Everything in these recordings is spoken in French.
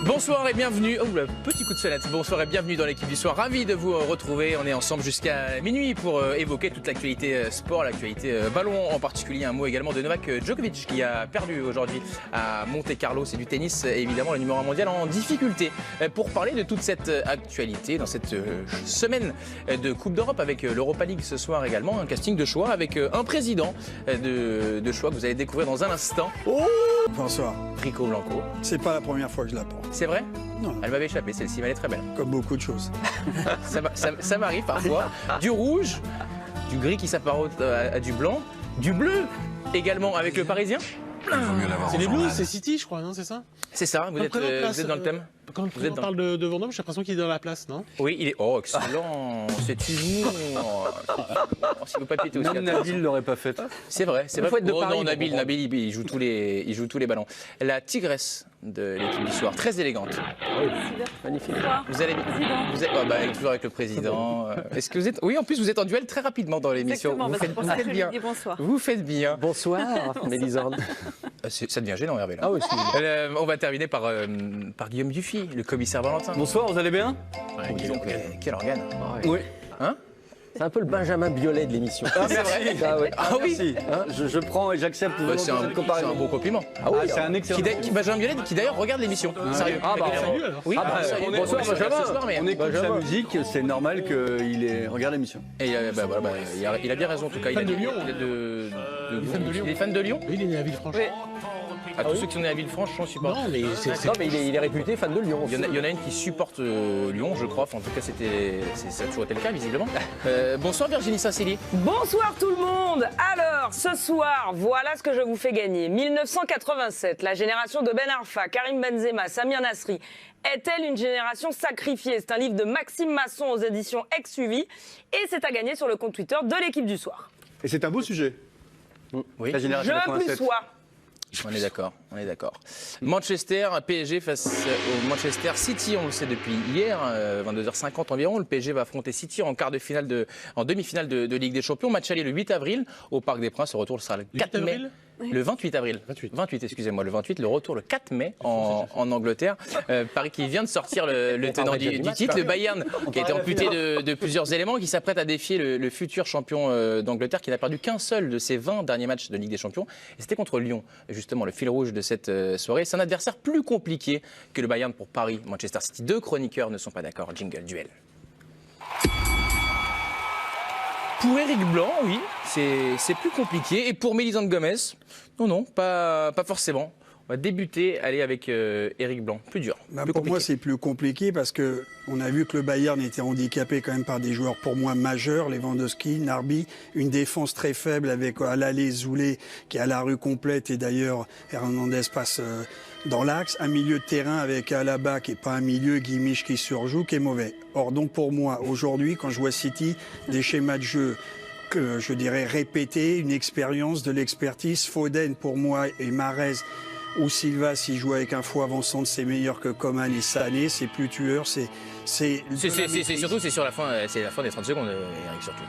Bonsoir et bienvenue. Oh, le petit coup de sonnette. Bonsoir et bienvenue dans l'équipe du soir. Ravi de vous retrouver. On est ensemble jusqu'à minuit pour évoquer toute l'actualité sport, l'actualité ballon en particulier. Un mot également de Novak Djokovic qui a perdu aujourd'hui à Monte-Carlo. C'est du tennis, évidemment, le numéro 1 mondial en difficulté. Pour parler de toute cette actualité dans cette semaine de Coupe d'Europe avec l'Europa League ce soir également, un casting de choix avec un président de choix que vous allez découvrir dans un instant. Oh bonsoir. Rico Blanco. C'est pas la première fois que je la porte. C'est vrai? Non. Elle m'avait échappé, celle-ci, mais elle est très belle. Comme beaucoup de choses. Ça m'arrive parfois. Du rouge, du gris qui s'apparente à du blanc, du bleu également avec le Parisien. C'est les Blues, c'est City, je crois, non? C'est ça? C'est ça, vous êtes dans le thème. Quand on parle de Vendôme, j'ai l'impression qu'il est dans la place, non? Oui, il est. Oh, excellent. C'est humour. Si vous papiez aussi. Même Nabil l'aurait pas fait. C'est vrai, c'est vrai. Faut être de Paris, non, Nabil, il joue tous les ballons. La tigresse de l'équipe du soir, très élégante. Magnifique. Vous allez toujours avec le président. Est-ce que vous êtes? Oui, en plus vous êtes en duel très rapidement dans l'émission. Vous faites bien. Vous faites bien. Bonsoir, Mélisande. Ça devient gênant, Hervé. Là. Ah oui, on va terminer par Guillaume Dufy, le commissaire Valentin. Bonsoir, vous allez bien? Quel organe. Oui. Hein? C'est un peu le Benjamin Biolay de l'émission. Ah, c'est vrai. Ah, ouais. Ah oui. Hein, je prends et j'accepte C'est un bon compliment. Ah oui, c'est un excellent. Benjamin Biolay qui d'ailleurs regarde l'émission. Sérieux. Ah bah, salut alors. Oui, bonsoir Benjamin. On écoute sa musique, c'est normal qu'il regarde l'émission. Et il a bien raison en tout cas. Fan de Lyon. Il est fan de Lyon. Oui, il est né à Villefranche. À tous ceux qui sont nés à Villefranche, je suis pas. Non, mais il est réputé fan de Lyon. Il y en a une qui supporte Lyon, je crois. Enfin, en tout cas, ça a toujours été le cas, visiblement. Bonsoir Virginie Saint-Célie. Bonsoir tout le monde. Alors, ce soir, voilà ce que je vous fais gagner. 1987, la génération de Ben Arfa, Karim Benzema, Samir Nasri. Est-elle une génération sacrifiée? C'est un livre de Maxime Masson aux éditions Exuvie. Et c'est à gagner sur le compte Twitter de l'équipe du soir. Et c'est un beau sujet. Oui. La génération Je 87. plus sois. On est d'accord. Manchester, PSG face au Manchester City, on le sait depuis hier, 22h50 environ. Le PSG va affronter City en demi-finale de Ligue des Champions. Match aller le 8 avril au Parc des Princes. Le retour sera le 4 mai. Le 28 avril. 28, excusez-moi. Le 28, le retour le 4 mai en Angleterre. Paris qui vient de sortir le tenant du titre, le Bayern, qui a été amputé de plusieurs éléments, qui s'apprête à défier le futur champion d'Angleterre, qui n'a perdu qu'un seul de ses 20 derniers matchs de Ligue des Champions. Et c'était contre Lyon, justement, le fil rouge de cette soirée. C'est un adversaire plus compliqué que le Bayern pour Paris. Manchester City, deux chroniqueurs ne sont pas d'accord. Jingle, duel. Pour Éric Blanc, oui, c'est plus compliqué. Et pour Mélisande Gomez, non, pas forcément. On va débuter, aller avec Éric Blanc. Plus dur. Pour moi, c'est plus compliqué parce qu'on a vu que le Bayern était handicapé quand même par des joueurs pour moi majeurs, Lewandowski, Narby, une défense très faible avec à l'aller Zoulé qui a la rue complète et d'ailleurs Hernandez passe dans l'axe, un milieu de terrain avec Alaba qui n'est pas un milieu, Guimich qui surjoue, qui est mauvais. Or donc pour moi, aujourd'hui, quand je vois City, des schémas de jeu que je dirais répétés, une expérience, de l'expertise, Foden pour moi et Mahrez ou Silva, s'il joue avec un faux avant-centre, c'est meilleur que Coman et Sané, c'est plus tueur, c'est surtout, c'est sur la fin, c'est la fin des 30 secondes, Eric, surtout.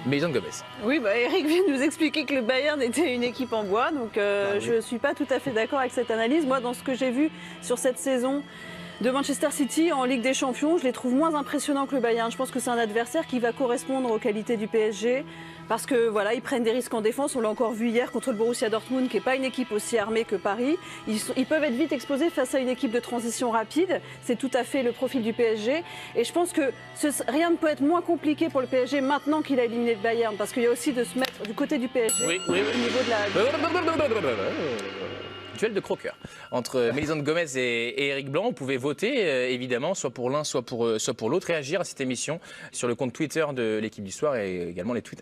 Mélisande Gomez. Oui, Eric vient de nous expliquer que le Bayern était une équipe en bois, donc je ne suis pas tout à fait d'accord avec cette analyse. Moi, dans ce que j'ai vu sur cette saison de Manchester City en Ligue des Champions, je les trouve moins impressionnants que le Bayern. Je pense que c'est un adversaire qui va correspondre aux qualités du PSG. Parce que voilà, ils prennent des risques en défense. On l'a encore vu hier contre le Borussia Dortmund, qui n'est pas une équipe aussi armée que Paris. Ils peuvent être vite exposés face à une équipe de transition rapide. C'est tout à fait le profil du PSG. Et je pense que rien ne peut être moins compliqué pour le PSG maintenant qu'il a éliminé le Bayern. Parce qu'il y a aussi de se mettre du côté du PSG au niveau de la... Duel de croqueurs entre Mélisande Gomez et Éric Blanc. Vous pouvez voter, évidemment, soit pour l'un, soit pour l'autre. Réagir à cette émission sur le compte Twitter de l'équipe du soir et également les tweets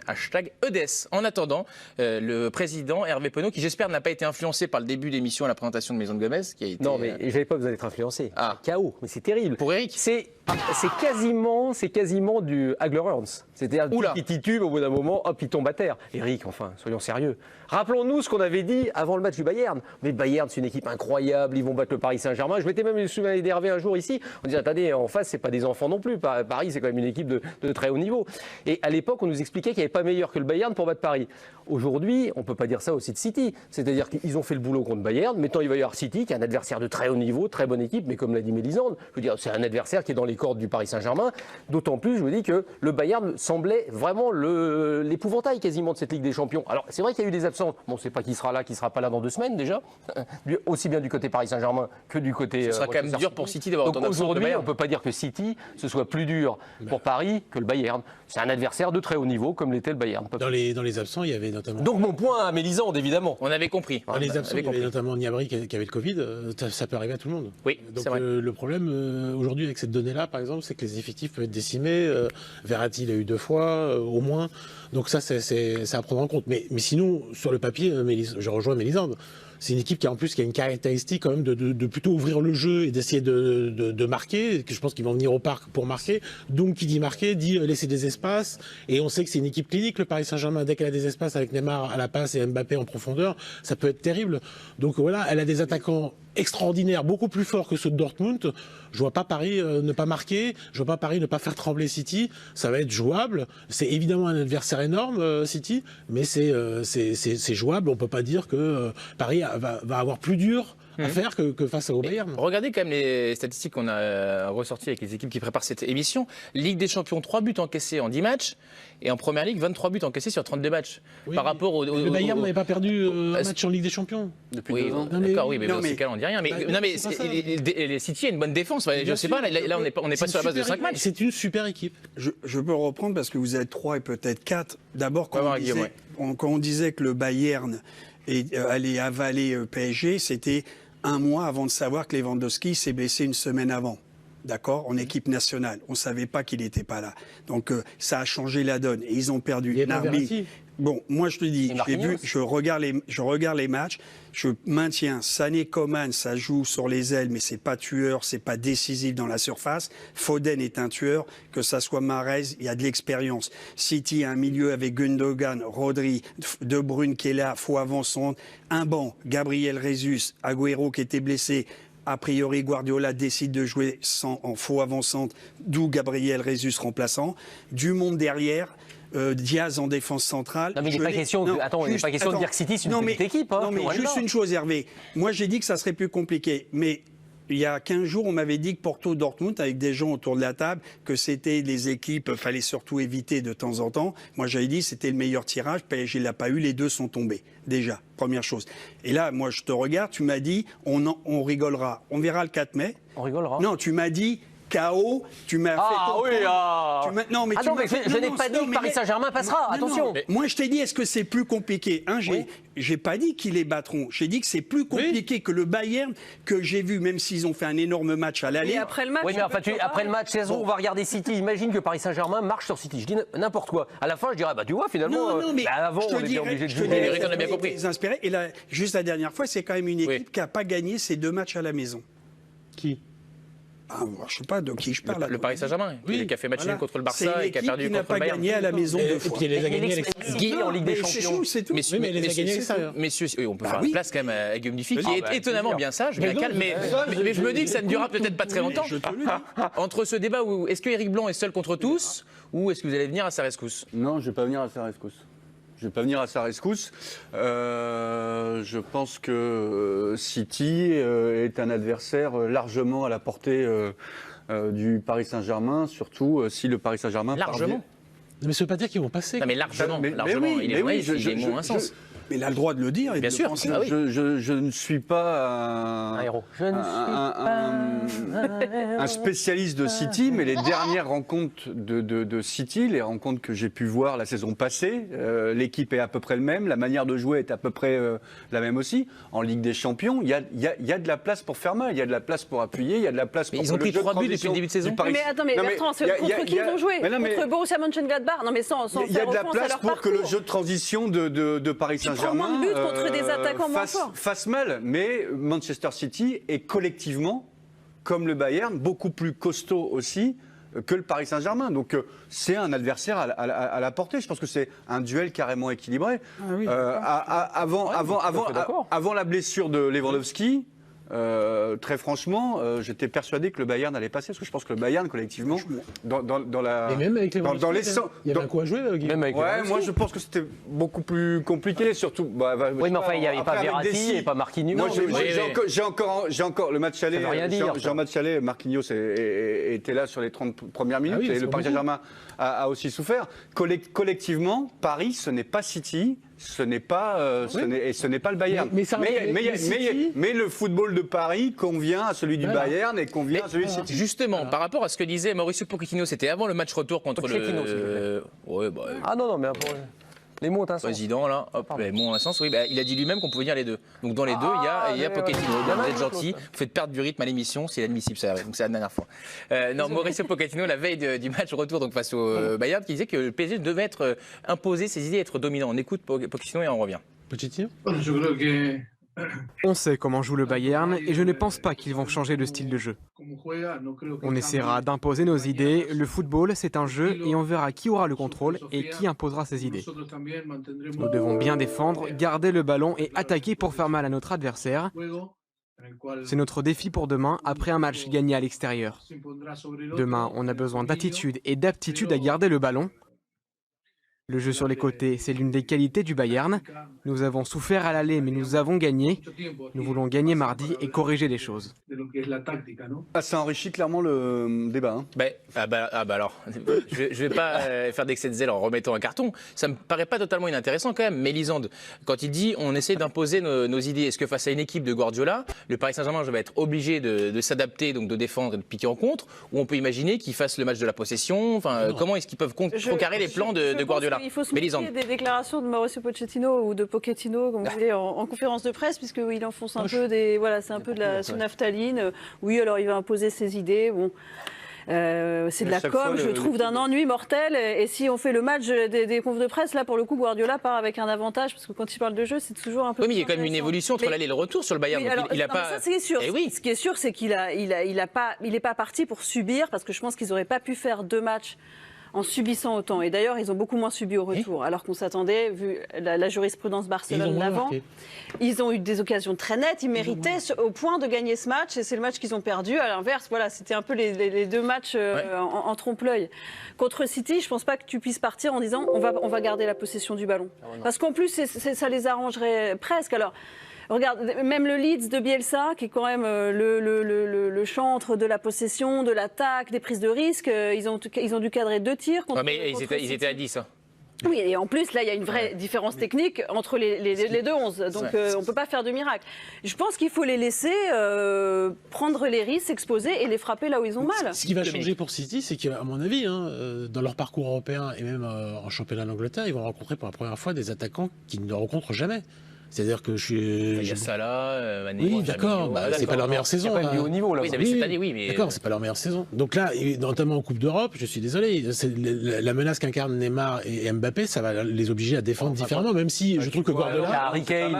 #EDES. En attendant, le président Hervé Penaud, qui j'espère n'a pas été influencé par le début d'émission à la présentation de Mélisande Gomez, qui a été... Non, mais j'avais pas besoin d'être influencé. Chaos, mais c'est terrible. Pour Éric, c'est quasiment du Hagler-Hearns. C'est-à-dire qui titube au bout d'un moment, hop, il tombe à terre. Éric, enfin, soyons sérieux. Rappelons-nous ce qu'on avait dit avant le match du Bayern. Mais Bayern, c'est une équipe incroyable, ils vont battre le Paris Saint-Germain. Je m'étais même souvent énervé un jour ici. On disait, attendez, en face, c'est pas des enfants non plus. Paris, c'est quand même une équipe de très haut niveau. Et à l'époque, on nous expliquait qu'il n'y avait pas meilleur que le Bayern pour battre Paris. Aujourd'hui, on ne peut pas dire ça aussi de City. C'est-à-dire qu'ils ont fait le boulot contre Bayern. Maintenant, il va y avoir City, qui est un adversaire de très haut niveau, très bonne équipe. Mais comme l'a dit Mélisande, je veux dire, c'est un adversaire qui est dans les cordes du Paris Saint-Germain. D'autant plus, je vous dis que le Bayern semblait vraiment l'épouvantail quasiment de cette Ligue des Champions. Alors, c'est vrai qu'il y a eu des absents. Bon, on ne sait pas qui sera là, qui ne sera pas là dans 2 semaines déjà. Aussi bien du côté Paris Saint-Germain que du côté. Ce sera quand même dur pour City d'avoir autant d'absents. Aujourd'hui, on ne peut pas dire que City, ce soit plus dur pour Paris que le Bayern. C'est un adversaire de très haut niveau, comme l'était le Bayern. Dans les absents, il y avait notamment. Donc, mon point à Mélisande, évidemment. On avait compris. Dans les absents, il y avait notamment Niabri qui avait le Covid. Ça peut arriver à tout le monde. Oui, donc c'est vrai. Le problème aujourd'hui avec cette donnée-là, par exemple, c'est que les effectifs peuvent être décimés. Verratti l'a eu 2 fois, au moins. Donc ça, c'est à prendre en compte. Mais sinon, sur le papier, je rejoins Mélisande. C'est une équipe qui a une caractéristique quand même de plutôt ouvrir le jeu et d'essayer de marquer, que je pense qu'ils vont venir au parc pour marquer. Donc qui dit marquer, dit laisser des espaces. Et on sait que c'est une équipe clinique, le Paris Saint-Germain. Dès qu'elle a des espaces avec Neymar à la passe et Mbappé en profondeur, ça peut être terrible. Donc voilà, elle a des attaquants extraordinaires, beaucoup plus forts que ceux de Dortmund. Je vois pas Paris ne pas marquer, je vois pas Paris ne pas faire trembler City. Ça va être jouable. C'est évidemment un adversaire énorme, City, mais c'est jouable. On peut pas dire que Paris va avoir plus dur à faire que face au Bayern. Regardez quand même les statistiques qu'on a ressorties avec les équipes qui préparent cette émission. Ligue des Champions, 3 buts encaissés en 10 matchs. Et en Première Ligue, 23 buts encaissés sur 32 matchs. Oui, par rapport au le Bayern n'avait pas perdu un match en Ligue des Champions. Depuis 2 ans. D'accord, oui, mais dans ces cas-là, on ne dit rien. Mais, les City a une bonne défense. Je ne sais pas, là, on n'est pas sur la base de 5 matchs. C'est une super équipe. Je peux reprendre parce que vous êtes 3 et peut-être 4. D'abord, quand on disait que le Bayern allait avaler PSG, c'était 1 mois avant de savoir que Lewandowski s'est blessé 1 semaine avant. D'accord, en équipe nationale. On ne savait pas qu'il n'était pas là. Donc ça a changé la donne. Et ils ont perdu. Narby. Bon, moi je te dis, je regarde les matchs, je maintiens Sané, Coman, ça joue sur les ailes, mais c'est pas tueur, c'est pas décisif dans la surface. Foden est un tueur, que ça soit Mahrez, il y a de l'expérience. City a un milieu avec Gundogan, Rodri, De Bruyne qui est là, faux avançante, un banc, Gabriel Jesus, Agüero qui était blessé. A priori, Guardiola décide de jouer en faux avançante, d'où Gabriel Jesus remplaçant. Du monde derrière. Diaz en défense centrale. Non, mais il n'est pas question de dire que City, c'est une petite équipe. Non, mais juste une chose, Hervé. Moi, j'ai dit que ça serait plus compliqué. Mais il y a 15 jours, on m'avait dit que Porto-Dortmund, avec des gens autour de la table, que c'était des équipes, fallait surtout éviter de temps en temps. Moi, j'avais dit que c'était le meilleur tirage. PSG ne l'a pas eu, les deux sont tombés. Déjà, première chose. Et là, moi, je te regarde, tu m'as dit, on rigolera. On verra le 4 mai. On rigolera. Non, tu m'as dit... KO, tu m'as fait comprendre. Non, mais je n'ai pas dit que Paris Saint-Germain passera, attention. Moi, je t'ai dit, est-ce que c'est plus compliqué? J'ai pas dit qu'ils les battront. J'ai dit que c'est plus compliqué que le Bayern que j'ai vu, même s'ils ont fait un énorme match à l'aller. Et après le match, après le match, on va regarder City. Imagine que Paris Saint-Germain marche sur City. Je dis n'importe quoi. À la fin, je dirais, tu vois, finalement, avant, on était obligé de jouer. On a bien compris. Et là, juste la dernière fois, c'est quand même une équipe qui n'a pas gagné ses 2 matchs à la maison. Qui? Je ne sais pas de qui je parle. Le Paris Saint-Germain, qui a fait match nul contre le Barça et qui a perdu contre le Bayern. Qui n'a pas gagné à la maison 2 fois. Et puis les a gagnés à Guy en Ligue des Champions. C'est tout. Mais les a gagnés à l'extérieur. Messieurs, on peut faire une place quand même à Guillaume Dufy, qui est étonnamment bien sage, bien calme. Mais je me dis que ça ne durera peut-être pas très longtemps. Entre ce débat où est-ce que Éric Blanc est seul contre tous, ou est-ce que vous allez venir à sa rescousse? Non, je ne vais pas venir à sa rescousse. Je ne vais pas venir à sa rescousse. Je pense que City est un adversaire largement à la portée du Paris Saint-Germain, surtout si le Paris Saint-Germain largement. Mais ça ne veut pas dire qu'ils vont passer. Non, mais largement. Il est moins un sens. Mais il a le droit de le dire. Bien sûr. Je ne suis pas un héros. Un spécialiste de City, mais les dernières rencontres de City, les rencontres que j'ai pu voir la saison passée, l'équipe est à peu près le même, la manière de jouer est à peu près la même aussi. En Ligue des Champions, il y a de la place pour faire mal, il y a de la place pour appuyer, il y a de la place pour... Ils ont pris 3 buts depuis le début de saison. Mais attends, Bertrand, contre qui ils ont joué? Contre Borussia Mönchengladbach? Non, mais sans il y a de la place pour que le jeu de transition de Paris Saint-Germain fasse mal, mais Manchester City est collectivement, comme le Bayern, beaucoup plus costaud aussi que le Paris Saint-Germain. Donc c'est un adversaire à la portée. Je pense que c'est un duel carrément équilibré. Avant la blessure de Lewandowski, très franchement, j'étais persuadé que le Bayern allait passer, parce que je pense que le Bayern, collectivement, dans la... Et même avec les dans les il y avait un coup à jouer, Guy. Même avec moi je pense que c'était beaucoup plus compliqué, surtout... Oui, mais enfin, il n'y avait pas Verratti, il n'y avait pas Marquinhos. Moi, j'ai encore le match aller. J'ai match aller, Marquinhos était là sur les 30 premières minutes, et le Paris Saint-Germain a aussi souffert. Collectivement, Paris, ce n'est pas City, ce n'est pas le Bayern. Mais le football de Paris convient à celui du Bayern et convient à celui de City. Justement, par rapport à ce que disait Mauricio Pochettino, c'était avant le match retour contre le... Ah non, mais les mots ont un sens. Président, là, hop, les mots ont un sens. Oui, il a dit lui-même qu'on pouvait dire les deux. Donc dans les deux, il y a Pochettino. Vous êtes gentil, vous faites perdre du rythme à l'émission, c'est inadmissible, ça arrive. Donc c'est la dernière fois. Non, Mauricio Pochettino, la veille du match retour donc face au Bayern, qui disait que le PSG devait être imposer ses idées, être dominant. On écoute Pochettino et on revient. Pochettino. On sait comment joue le Bayern et je ne pense pas qu'ils vont changer de style de jeu. On essaiera d'imposer nos idées. Le football, c'est un jeu et on verra qui aura le contrôle et qui imposera ses idées. Nous devons bien défendre, garder le ballon et attaquer pour faire mal à notre adversaire. C'est notre défi pour demain, après un match gagné à l'extérieur. Demain, on a besoin d'attitude et d'aptitude à garder le ballon. Le jeu sur les côtés, c'est l'une des qualités du Bayern. Nous avons souffert à l'aller, mais nous avons gagné. Nous voulons gagner mardi et corriger les choses. Ça enrichit clairement le débat. Alors, je vais pas faire d'excès de zèle en remettant un carton. Ça me paraît pas totalement inintéressant quand même. Mélisande, quand il dit on essaie d'imposer nos idées, est-ce que face à une équipe de Guardiola, le Paris Saint-Germain va être obligé de s'adapter, donc de défendre et de piquer en contre, ou on peut imaginer qu'ils fassent le match de la possession? Enfin, comment est-ce qu'ils peuvent contrecarrer les plans de Guardiola? Il faut se méfier des déclarations de Mauricio Pochettino ou de Pochettino, comme vous voulez, en conférence de presse, puisqu'il enfonce un peu c'est un peu de la naphtaline. Oui, alors il va imposer ses idées. Bon. C'est de la com, je trouve, d'un ennui mortel. Et si on fait le match des confs de presse, là, pour le coup, Guardiola part avec un avantage, parce que quand il parle de jeu, c'est toujours un peu. Oui, mais il y a quand même une évolution entre l'aller et le retour sur le Bayern. Oui, alors, il a pas. Ça, c'est sûr. Oui. Ce qui est sûr, c'est qu'il n'est pas parti pour subir, parce que je pense qu'ils n'auraient pas pu faire 2 matchs en subissant autant. Et d'ailleurs, ils ont beaucoup moins subi au retour, alors qu'on s'attendait, vu la jurisprudence Barcelone d'avant. Ils ont eu des occasions très nettes, ils méritaient au point de gagner ce match, et c'est le match qu'ils ont perdu. À l'inverse, voilà, c'était un peu les 2 matchs en trompe-l'œil. Contre City, je ne pense pas que tu puisses partir en disant on va garder la possession du ballon. Parce qu'en plus, ça les arrangerait presque. Alors, regarde, même le Leeds de Bielsa, qui est quand même le chantre de la possession, de l'attaque, des prises de risque, ils ont dû cadrer 2 tirs. Mais ils étaient à 10. Hein. Oui, et en plus, là, il y a une vraie différence technique entre les 2 11. Donc, on ne peut pas faire de miracle. Je pense qu'il faut les laisser prendre les risques, s'exposer et les frapper là où ils ont mal. Ce qui va changer pour City, c'est qu'à mon avis, dans leur parcours européen et même en championnat d'Angleterre, ils vont rencontrer pour la première fois des attaquants qu'ils ne rencontrent jamais. C'est-à-dire que il y a Salah, Mané. Oui, d'accord. C'est pas leur meilleure saison. Il y a pas du haut niveau là. Oui, cette année, oui, mais d'accord, c'est pas leur meilleure saison. Donc là, notamment en Coupe d'Europe, je suis désolé, la menace qu'incarnent Neymar et Mbappé, ça va les obliger à défendre différemment, même si je trouve que Guardiola. Harry Kane.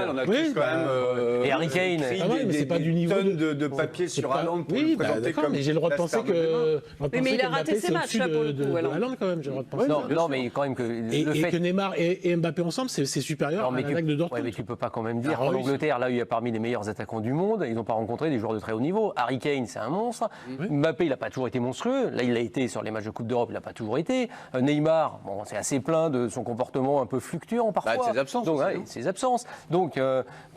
Et Harry Kane. Mais c'est pas du niveau de papier sur Haaland pour le présenter comme. Mais j'ai le droit de penser que. Mais il a raté ses matchs là pour le coup. Haaland quand même, j'ai le droit de penser. Non, mais quand même que et que Neymar et Mbappé ensemble, c'est supérieur à l'attaque de Dortmund. Mais tu peux pas quand même dire qu'en Angleterre, là, il y a parmi les meilleurs attaquants du monde, ils n'ont pas rencontré des joueurs de très haut niveau. Harry Kane, c'est un monstre. Mbappé, il n'a pas toujours été monstrueux. Là, il l'a été sur les matchs de Coupe d'Europe, il n'a pas toujours été. Neymar, bon, c'est assez plein de son comportement un peu fluctuant parfois. Ses absences. Donc, ses absences. Donc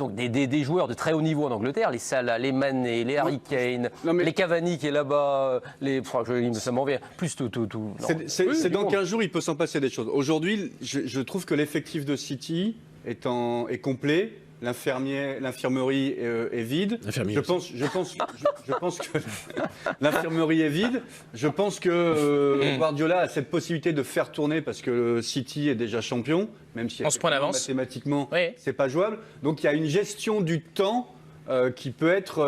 des joueurs de très haut niveau en Angleterre, les Salah, les Mané, les Harry Kane, les Cavani qui est là-bas, ça m'en vient. Plus tout. C'est dans 15 jours, il peut s'en passer des choses. Aujourd'hui, je trouve que l'effectif de City est complet. L'infirmerie est vide. Je pense que l'infirmerie est vide. Je pense que Guardiola a cette possibilité de faire tourner parce que City est déjà champion, même si mathématiquement c'est pas jouable. Donc il y a une gestion du temps qui peut être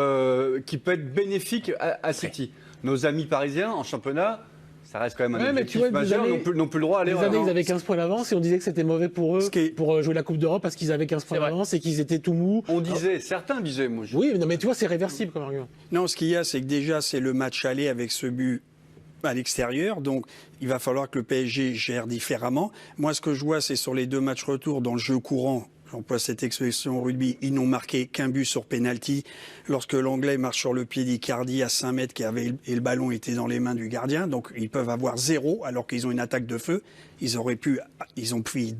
bénéfique à City. Nos amis parisiens en championnat. Ça reste quand même un objectif majeur, n'ont plus le droit à aller... Des années, ils avaient 15 points d'avance et on disait que c'était mauvais pour eux pour jouer la Coupe d'Europe parce qu'ils avaient 15 points d'avance et qu'ils étaient tout mous. Certains disaient... Oui, mais tu vois, c'est réversible comme argument. Non, ce qu'il y a, c'est que déjà, c'est le match aller avec ce but à l'extérieur, donc il va falloir que le PSG gère différemment. Moi, ce que je vois, c'est sur les 2 matchs retour dans le jeu courant. J'emploie cette expression au rugby, ils n'ont marqué qu'un but sur penalty. Lorsque l'Anglais marche sur le pied d'Icardi à 5 mètres et le ballon était dans les mains du gardien, donc ils peuvent avoir 0 alors qu'ils ont une attaque de feu. Ils ont pris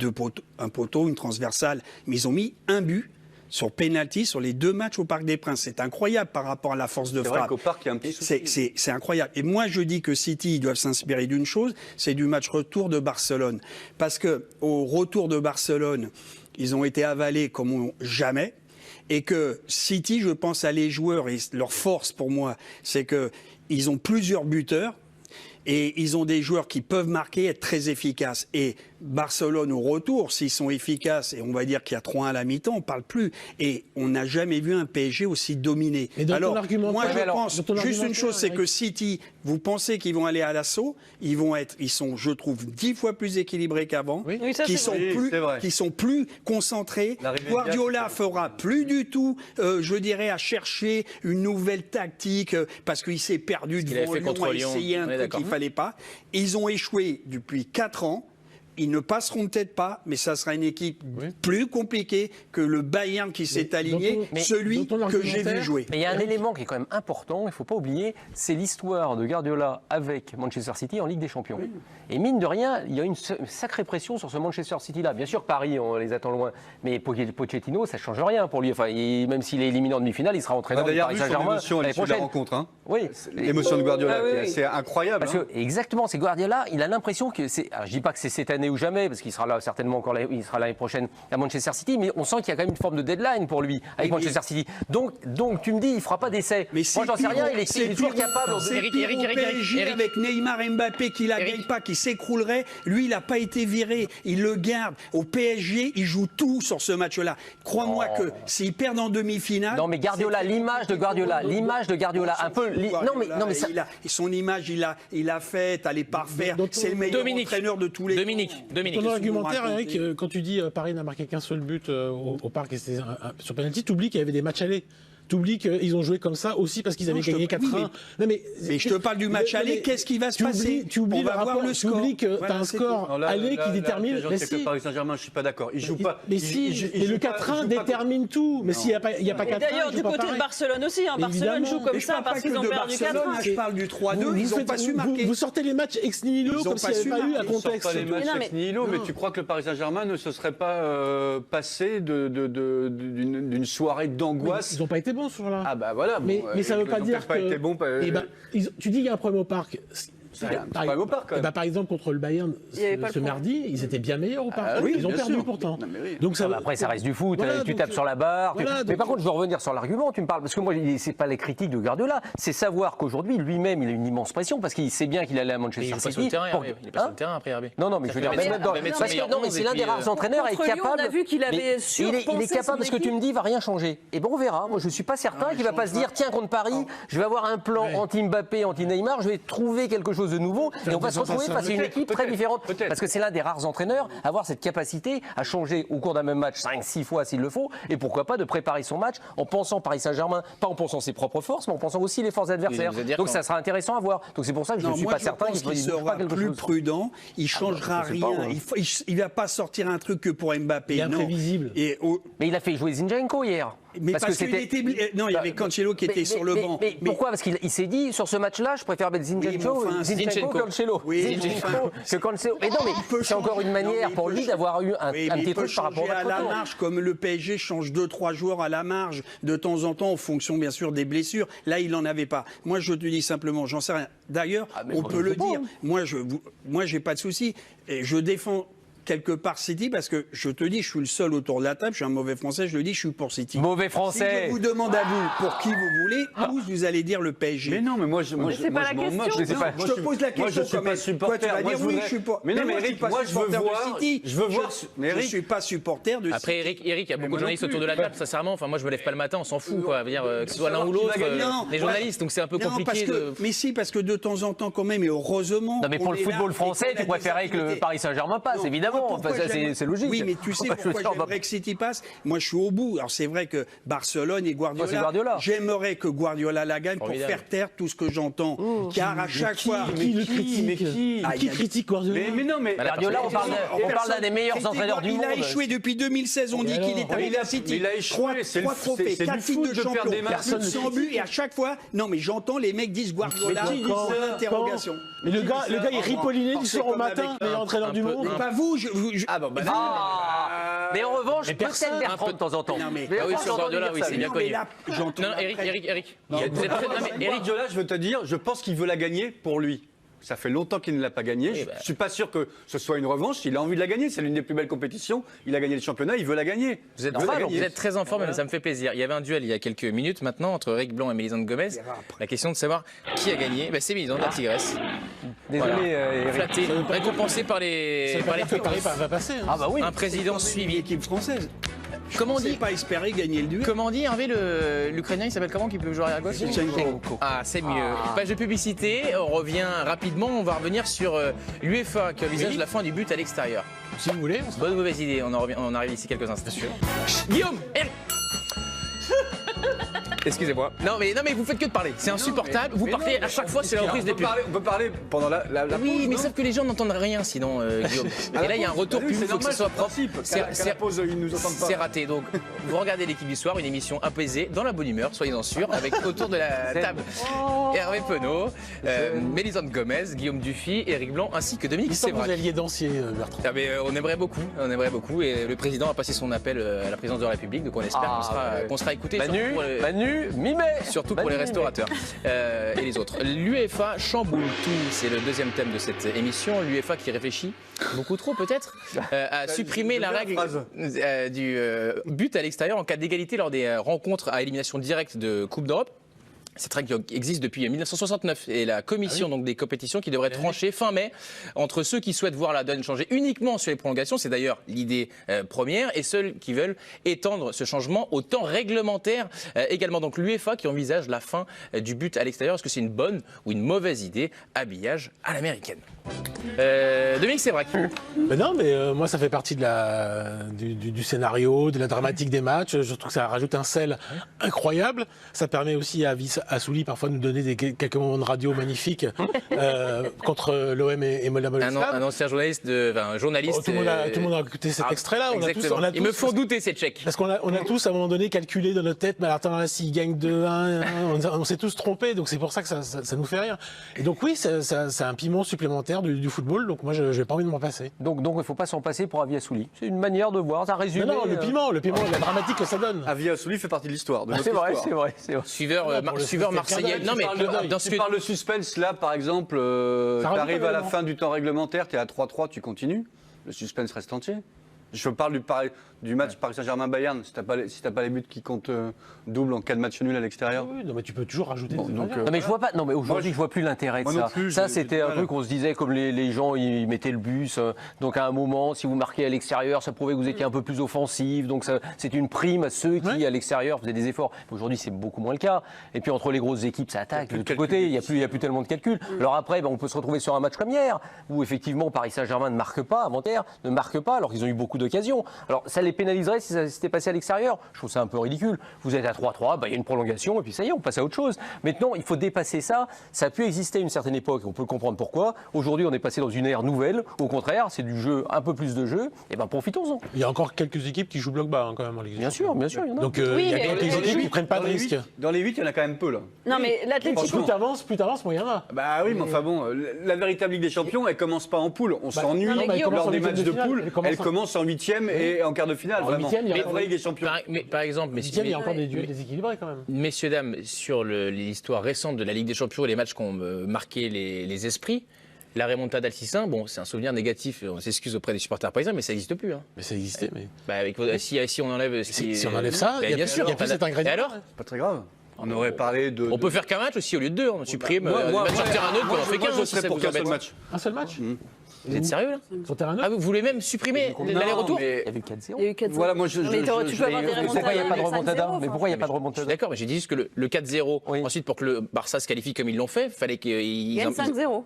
un poteau, une transversale, mais ils ont mis un but sur penalty sur les 2 matchs au Parc des Princes. C'est incroyable par rapport à la force de frappe. C'est vrai qu'au Parc, il y a un petit souci. C'est incroyable. Et moi, je dis que City, ils doivent s'inspirer d'une chose, c'est du match retour de Barcelone. Parce que au retour de Barcelone, ils ont été avalés comme jamais. Et que City, je pense à les joueurs, et leur force pour moi, c'est qu'ils ont plusieurs buteurs. Et ils ont des joueurs qui peuvent marquer, être très efficaces. Et Barcelone au retour, s'ils sont efficaces, et on va dire qu'il y a 3-1 à la mi-temps, on ne parle plus. Et on n'a jamais vu un PSG aussi dominé. Alors, moi je pense, juste une chose, c'est que City, vous pensez qu'ils vont aller à l'assaut, ils sont, je trouve, 10 fois plus équilibrés qu'avant, qui sont plus concentrés. Guardiola fera plus du tout, je dirais, à chercher une nouvelle tactique, parce qu'il s'est perdu devant Lyon, à essayer un truc qu'il ne fallait pas. Ils ont échoué depuis 4 ans. Ils ne passeront peut-être pas, mais ça sera une équipe plus compliquée que le Bayern qui s'est aligné, celui que j'ai vu jouer. Mais il y a un élément qui est quand même important, il ne faut pas oublier, c'est l'histoire de Guardiola avec Manchester City en Ligue des Champions. Oui. Et mine de rien, il y a une sacrée pression sur ce Manchester City-là. Bien sûr, Paris, on les attend loin, mais Pochettino, ça ne change rien pour lui. Enfin, même s'il est éliminé en demi-finale, il sera entraîneur du Paris Saint-Germain l'année prochaine. La rencontre, hein. Oui. L'émotion de Guardiola, c'est incroyable. Parce que, exactement, c'est Guardiola, il a l'impression que c'est... Alors, je ne dis pas que c'est cette année ou jamais, parce qu'il sera là certainement encore il sera l'année prochaine à Manchester City, mais on sent qu'il y a quand même une forme de deadline pour lui avec Manchester City. Donc tu me dis, il ne fera pas d'essai. Moi, j'en sais rien, il est toujours capable. C'est pire au PSG avec Neymar Mbappé qui ne la gagne pas, qui s'écroulerait. Lui, il n'a pas été viré, il le garde. Au PSG, il joue tout sur ce match-là. Crois-moi que s'il perd en demi-finale... Non, mais Guardiola, l'image de Guardiola, un peu... Non, mais ça... Son image, il l'a faite, elle est parfaite. C'est le meilleur entraîneur de tous les temps. Ton argumentaire, Eric, quand tu dis Paris n'a marqué qu'un seul but au Parc et c'était sur penalty, tu oublies qu'il y avait des matchs allés. Tu oublies qu'ils ont joué comme ça aussi parce qu'ils avaient gagné 4-1. Mais je te parle du match aller, qu'est-ce qui va se passer? Tu oublies le rapport, tu oublies que tu as un score aller qui détermine. Mais si. Paris Saint-Germain, je ne suis pas d'accord. Il joue pas. Mais si, le 4-1 détermine tout. Mais s'il n'y a pas 4-1. D'ailleurs, du côté de Barcelone aussi. Barcelone joue comme ça parce qu'ils ont perdu 4-1. Je parle du 3-2, ils n'ont pas su marquer. Vous sortez les matchs ex nihilo comme s'il n'y avait pas eu un contexte. Pas les matchs ex nihilo, mais tu crois que le Paris Saint-Germain ne se serait pas passé d'une soirée d'angoisse? Ils n'ont pas été bons ce soir-là. Ah bah voilà. Mais ça ne veut pas dire que... Tu dis qu'il y a un problème au Parc. Par exemple, contre le Bayern, ce mardi, ils étaient bien meilleurs au Parc. Ils ont perdu pourtant. Donc après, ça reste du foot. Tu tapes sur la barre. Mais par contre, je veux revenir sur l'argument. Tu me parles parce que moi, c'est pas les critiques de Guardiola. C'est savoir qu'aujourd'hui, lui-même, il a une immense pression parce qu'il sait bien qu'il allait à Manchester City. Il n'est pas sur le terrain après RB. Non, mais je veux dire, c'est l'un des rares entraîneurs est capable. On a vu qu'il avait il est capable parce que tu me dis, il va rien changer. Et bon, on verra. Moi, je suis pas certain qu'il va pas se dire, tiens, contre Paris, je vais avoir un plan anti-Mbappé, anti-Neymar, je vais trouver quelque chose de nouveau et on va se retrouver face à une équipe très différente. Parce que c'est l'un des rares entraîneurs à avoir cette capacité à changer au cours d'un même match 5-6 fois s'il le faut et pourquoi pas de préparer son match en pensant Paris Saint-Germain, pas en pensant ses propres forces, mais en pensant aussi les forces adversaires. Donc ça sera intéressant à voir. Donc c'est pour ça que je ne suis pas certain qu'il sera plus prudent, il ne changera rien. Il ne va pas sortir un truc que pour Mbappé. Il est imprévisible. Mais il a fait jouer Zinchenko hier. Mais parce qu'il était... Non, il y avait Cancelo qui était sur le banc. Mais pourquoi? Parce qu'il s'est dit, sur ce match-là, je préfère mettre Zinchenko que Cancelo. Que Cancelo. Mais non, mais c'est encore une manière pour lui d'avoir eu un petit truc par rapport à la marge, comme le PSG change 2-3 joueurs à la marge de temps en temps en fonction, bien sûr, des blessures. Là, il n'en avait pas. Moi, je te dis simplement, j'en sais rien. D'ailleurs, on peut le dire. Moi, j'ai pas de souci. Je défends quelque part City parce que je te dis, je suis le seul autour de la table, je suis un mauvais français, je le dis, je suis pour City. Mauvais français. Si je vous demande à vous pour qui vous voulez, vous allez dire le PSG. Mais non, mais moi je m'en moque. Je te pose la question. Moi je suis pas supporter. Toi, tu vas dire oui, je suis pas. Mais non, mais Eric, moi je veux voir City. Je veux voir. Je suis pas supporter de City. Après Eric, il y a beaucoup de journalistes autour de la table, sincèrement. Enfin, moi je me lève pas le matin, on s'en fout quoi. Dire que ce soit l'un ou l'autre, les journalistes, donc c'est un peu compliqué. Mais si, parce que de temps en temps quand même, et heureusement. Non, mais pour le football français, tu préférais que le Paris Saint-Germain passe, évidemment. avant. pourquoi Enfin, j'aimerais- c'est logique. Oui, mais tu sais Je veux pourquoi dire, on va- j'aimerais que City passe? Moi, je suis au bout. Alors, c'est vrai que Barcelone et c'est Guardiola. j'aimerais que Guardiola la gagne pour Formidable. faire taire tout ce que j'entends. Car à chaque fois... Qui le critique? mais qui Ah, il y a- critique Guardiola? Mais non, mais Guardiola, on parle d'un des meilleurs entraîneurs du monde. Il a échoué depuis 2016. On dit qu'il est arrivé à City. il a échoué, c'est Trois le- trophées, c'est 4 du titres foot de de perdre champion, des matchs. personne sans but. Et à chaque fois, non mais j'entends les mecs disent Guardiola, Mais qui dit ça? interrogation. Mais le gars, il ripollinait du C'est soir au comme matin, avec meilleur entraîneur du monde. Mais pas vous, Ah bon, bah, Mais en revanche, Mais peut-être personne- Bertrand de temps en temps. Non, mais- Ah oui, sur Guardiola, oui, c'est bien Non, mais connu. là, j'entends Non, la Eric, presse. Eric. Non, Vous êtes très- non, mais Eric, Guardiola, je veux te dire, je pense qu'il veut la gagner pour lui. Ça fait longtemps qu'il ne l'a pas gagnée. Oui, Je bah. ne suis pas sûr que ce soit une revanche. Il a envie de la gagner. C'est l'une des plus belles compétitions. Il a gagné le championnat. Il veut la gagner. Vous êtes, Normal, vous êtes très en forme, mais ça me fait plaisir. Il y avait un duel il y a quelques minutes maintenant entre Eric Blanc et Mélisande Gomez. La question de savoir qui a gagné, c'est Mélisande, la tigresse. Désolé, Voilà. Eric. Flatté, récompensé par les Paris va passer. hein. Ah bah oui. un président suivi. L'équipe française. Comment on On ne dit pas espérer gagner le duel. Comment on dit, Hervé, l'Ukrainien, il s'appelle comment qui peut jouer à gauche? Zinchenko. Ah, c'est mieux. Page de publicité, on revient rapidement, on va revenir sur l'UEFA qui envisage la fin du but à l'extérieur. Si vous voulez, on se Bonne ou mauvaise idée, on arrive ici quelques instants. Guillaume, Eric. Excusez-moi. Non mais vous faites que de parler, c'est insupportable. Vous parlez à chaque fois, c'est la reprise des pubs. On peut parler pendant la Oui, pause, mais non sauf que les gens n'entendent rien sinon, Guillaume. Et là, il y a un retour Ah oui, pub, il c'est faut que ce normal, soit c'est le propre. principe. Qu'à la pause, ils nous entendent pas. C'est raté. Donc, vous regardez l'équipe du soir, une émission apaisée, dans la bonne humeur, soyez-en sûrs, avec autour de la table Hervé Penaud, Mélisande Gomez, Guillaume Dufy, Éric Blanc, ainsi que Dominique Il semble que vous Sévrac. alliez danser, Bertrand. Ah, mais, on aimerait beaucoup. Et le président a passé son appel à la présidence de la République, donc on espère qu'on sera écouté. Manu, mi-mai. Surtout pour les restaurateurs et les autres. L'UEFA chamboule tout, c'est le deuxième thème de cette émission. L'UEFA qui réfléchit, beaucoup trop peut-être, à supprimer la règle du but à l'extérieur en cas d'égalité lors des rencontres à élimination directe de Coupe d'Europe. Cette règle qui existe depuis 1969 et la commission donc des compétitions qui devrait trancher fin mai entre ceux qui souhaitent voir la donne changer uniquement sur les prolongations, c'est d'ailleurs l'idée première, et ceux qui veulent étendre ce changement au temps réglementaire également. Donc l'UEFA qui envisage la fin du but à l'extérieur. Est-ce que c'est une bonne ou une mauvaise idée? Habillage à l'américaine. Dominique Sévrac. Mais non, mais moi, ça fait partie du scénario, de la dramatique des matchs. Je trouve que ça rajoute un sel incroyable. Ça permet aussi à Assouli parfois de nous donner quelques moments de radio magnifiques contre l'OM et Mola Un ancien journaliste, journaliste. Tout le monde a écouté cet extrait-là. Ils me font douter ces Tchèques. Parce qu'on a tous à un moment donné calculé dans notre tête, mais attends, là, s'ils gagnent 2-1, on s'est tous trompés, donc c'est pour ça que ça nous fait rire. Et donc oui, c'est un piment supplémentaire du football, donc moi je n'ai pas envie de m'en passer. Donc il ne faut pas s'en passer pour Avi Assouli. C'est une manière de voir, ça résume. Non, le piment, la dramatique que ça donne. Avi Assouli fait partie de l'histoire. C'est vrai, c'est vrai. Suiveur marseillais. Non mais tu parles de suspense là, par exemple, tu arrives à la fin du temps réglementaire, tu es à 3-3, tu continues, le suspense reste entier. Je parle du match Paris Saint-Germain-Bayern, si t'as pas les buts qui comptent double en cas de match nul à l'extérieur. Oui, non, mais tu peux toujours rajouter. Bon, donc, non mais je vois pas. Non mais aujourd'hui je vois plus l'intérêt de ça. Ça c'était un truc qu'on se disait comme les gens ils mettaient le bus. Donc à un moment si vous marquez à l'extérieur ça prouvait que vous étiez un peu plus offensif. Donc c'est une prime à ceux qui à l'extérieur faisaient des efforts. Aujourd'hui c'est beaucoup moins le cas. Et puis entre les grosses équipes ça attaque de tous côtés. Il y a plus tellement de calculs. Alors après on peut se retrouver sur un match comme hier où effectivement Paris Saint-Germain ne marque pas avant-hier, ne marque pas alors qu'ils ont eu beaucoup d'occasions. Alors ça les pénaliserait si ça s'était passé à l'extérieur. Je trouve ça un peu ridicule. Vous êtes à 3-3, il y a une prolongation et puis ça y est, on passe à autre chose. Maintenant, il faut dépasser ça. Ça a pu exister à une certaine époque, on peut comprendre pourquoi. Aujourd'hui, on est passé dans une ère nouvelle. Au contraire, c'est du jeu, un peu plus de jeu. Et profitons-en. Il y a encore quelques équipes qui jouent bloc bas quand même en Ligue des Champions. Bien sûr, il y en a. Donc il y a quelques équipes qui ne prennent pas de risques. Dans les 8, il y en a quand même peu là. Non mais l'Atlético. Plus t'avances, moins il y en a. Bah oui, mais enfin bon, la véritable Ligue des Champions, elle commence pas en poule. On s'ennuie lors des matchs de poule. Elle commence en 8e et en quart de finale. Vraiment. La vraie Ligue des Champions. Par exemple, il y a encore des duels déséquilibrés quand même. Messieurs, dames, sur l'histoire récente de la Ligue des Champions et les matchs qui ont marqué les esprits, la remontada al 6-1, bon, c'est un souvenir négatif, on s'excuse auprès des supporters parisiens, mais ça n'existe plus. Hein. Mais ça existait, mais... Si on enlève... Si on enlève ça, bien sûr, il y a plus cet ingrédient. Et alors pas très grave. On aurait parlé de... On peut faire qu'un match aussi au lieu de deux, on supprime match sur terrain neutre, on en fait qu'un. Je serais pour qu'un seul match. Un seul match Vous êtes sérieux là? Sur terrain neutre? Ah, vous voulez même supprimer l'aller-retour? Il y avait 4-0. Il y a eu 4-0. Voilà, moi tu peux avoir des remontadas. Pourquoi il n'y a pas de remontada? Mais pourquoi il n'y a pas de Je suis remontada? d'accord, mais j'ai dit juste que le 4-0, Oui. ensuite pour que le Barça se qualifie comme ils l'ont fait, fallait qu'ils... Gagne 5-0.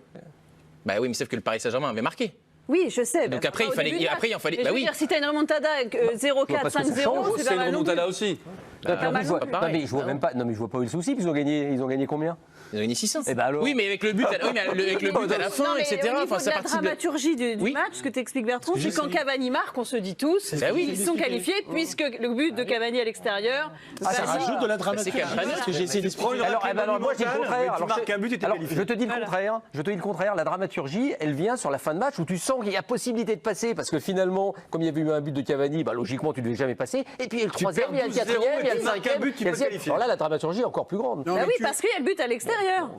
Bah oui, mais sauf que le Paris Saint-Germain avait marqué. Oui, je sais. Donc après, il fallait. Mais Bah je veux oui. dire, si t'as une remontada 0-4, parce que ça 5-0, change, c'est C'est pas une mal non plus. remontada aussi. pas mal non plus. Non, mais je vois même pas. Non, mais je vois pas où le souci. Ils ont gagné combien? Ils ont gagné 600. Eh ben alors. Oui, mais avec le but, avec le but à la fin, Non, mais etc. au niveau Enfin, de ça la partie de. dramaturgie du Oui. match, ce que t'expliques Bertrand, Parce que c'est quand j'essaie- Cavani marque, on se dit tous, Bah oui. ils sont qualifiés puisque le but de Cavani à l'extérieur. Ça rajoute de la C'est dramaturgie. quand même pas Ce que j'ai essayé d'expliquer. Alors, moi, je dis le contraire. Tu marques un but et t'es Alors, qualifié. je te dis le contraire. La dramaturgie, elle vient sur la fin de match où tu sens qu'il y a possibilité de passer parce que finalement, comme il y avait eu un but de Cavani, logiquement, tu ne devais jamais passer. Et puis, il y a le troisième, il y a le perds 12-0 quatrième, il y a et le tu marques un cinquième. but, tu il y a peux le sixième. qualifier. Alors là, la dramaturgie est encore plus grande. Non, Bah mais oui, tu- parce qu'il y a le but à l'extérieur.